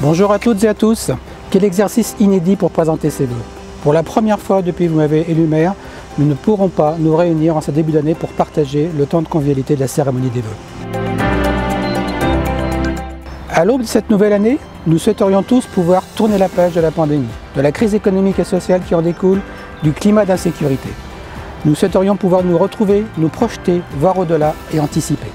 Bonjour à toutes et à tous. Quel exercice inédit pour présenter ces vœux. Pour la première fois depuis que vous m'avez élu maire, nous ne pourrons pas nous réunir en ce début d'année pour partager le temps de convivialité de la cérémonie des vœux. À l'aube de cette nouvelle année, nous souhaiterions tous pouvoir tourner la page de la pandémie, de la crise économique et sociale qui en découle, du climat d'insécurité. Nous souhaiterions pouvoir nous retrouver, nous projeter, voir au-delà et anticiper.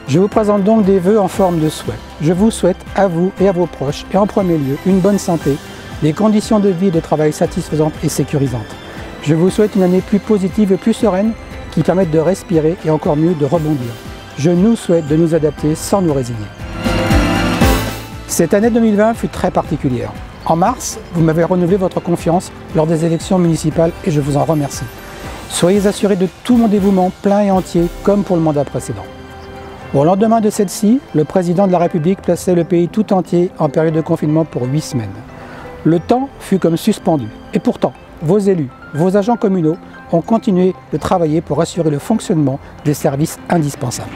Je vous présente donc des vœux en forme de souhait. Je vous souhaite à vous et à vos proches, et en premier lieu, une bonne santé, des conditions de vie et de travail satisfaisantes et sécurisantes. Je vous souhaite une année plus positive et plus sereine qui permette de respirer et encore mieux de rebondir. Je nous souhaite de nous adapter sans nous résigner. Cette année 2020 fut très particulière. En mars, vous m'avez renouvelé votre confiance lors des élections municipales et je vous en remercie. Soyez assurés de tout mon dévouement plein et entier comme pour le mandat précédent. Au lendemain de celle-ci, le président de la République plaçait le pays tout entier en période de confinement pour 8 semaines. Le temps fut comme suspendu. Et pourtant, vos élus, vos agents communaux ont continué de travailler pour assurer le fonctionnement des services indispensables.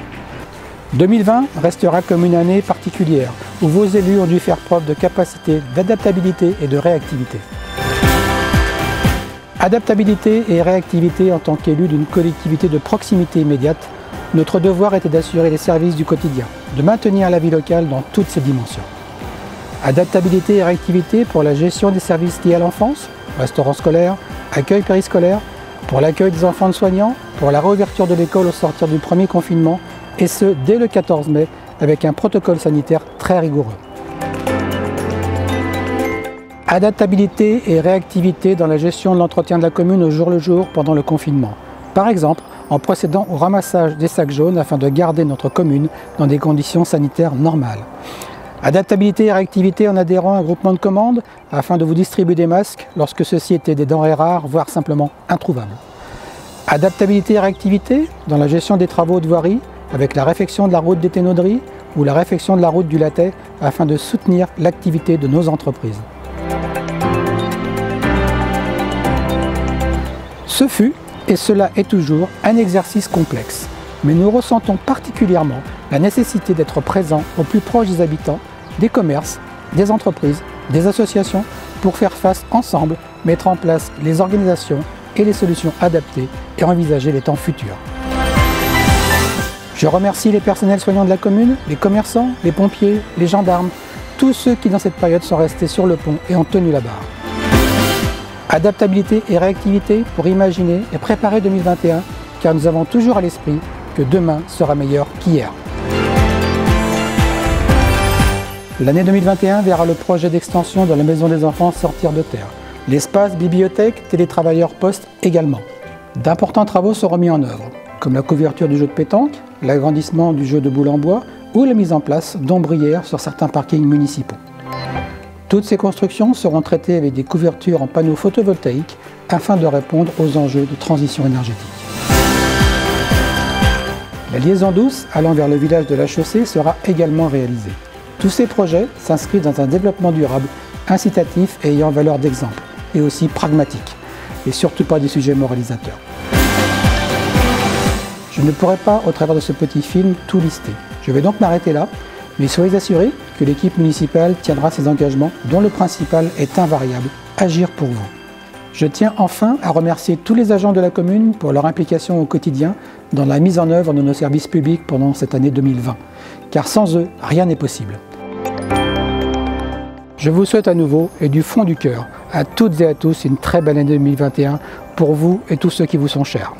2020 restera comme une année particulière où vos élus ont dû faire preuve de capacité d'adaptabilité et de réactivité. Adaptabilité et réactivité en tant qu'élus d'une collectivité de proximité immédiate. Notre devoir était d'assurer les services du quotidien, de maintenir la vie locale dans toutes ses dimensions. Adaptabilité et réactivité pour la gestion des services liés à l'enfance, restaurant scolaire, accueil périscolaire, pour l'accueil des enfants de soignants, pour la réouverture de l'école au sortir du premier confinement, et ce dès le 14 mai avec un protocole sanitaire très rigoureux. Adaptabilité et réactivité dans la gestion de l'entretien de la commune au jour le jour pendant le confinement. Par exemple, en procédant au ramassage des sacs jaunes afin de garder notre commune dans des conditions sanitaires normales. Adaptabilité et réactivité en adhérant à un groupement de commandes afin de vous distribuer des masques lorsque ceux-ci étaient des denrées rares, voire simplement introuvables. Adaptabilité et réactivité dans la gestion des travaux de voirie avec la réfection de la route des Thénauderies ou la réfection de la route du Lattay afin de soutenir l'activité de nos entreprises. Ce fut et cela est toujours un exercice complexe, mais nous ressentons particulièrement la nécessité d'être présents au plus proche des habitants, des commerces, des entreprises, des associations, pour faire face ensemble, mettre en place les organisations et les solutions adaptées et envisager les temps futurs. Je remercie les personnels soignants de la commune, les commerçants, les pompiers, les gendarmes, tous ceux qui dans cette période sont restés sur le pont et ont tenu la barre. Adaptabilité et réactivité pour imaginer et préparer 2021, car nous avons toujours à l'esprit que demain sera meilleur qu'hier. L'année 2021 verra le projet d'extension de la Maison des Enfants sortir de terre. L'espace bibliothèque, télétravailleurs poste également. D'importants travaux seront mis en œuvre, comme la couverture du jeu de pétanque, l'agrandissement du jeu de boules en bois ou la mise en place d'ombrières sur certains parkings municipaux. Toutes ces constructions seront traitées avec des couvertures en panneaux photovoltaïques afin de répondre aux enjeux de transition énergétique. La liaison douce allant vers le village de la Chaussée sera également réalisée. Tous ces projets s'inscrivent dans un développement durable, incitatif et ayant valeur d'exemple, et aussi pragmatique, et surtout pas des sujets moralisateurs. Je ne pourrai pas, au travers de ce petit film, tout lister. Je vais donc m'arrêter là, mais soyez assurés que l'équipe municipale tiendra ses engagements, dont le principal est invariable, agir pour vous. Je tiens enfin à remercier tous les agents de la commune pour leur implication au quotidien dans la mise en œuvre de nos services publics pendant cette année 2020, car sans eux, rien n'est possible. Je vous souhaite à nouveau, et du fond du cœur, à toutes et à tous, une très belle année 2021 pour vous et tous ceux qui vous sont chers.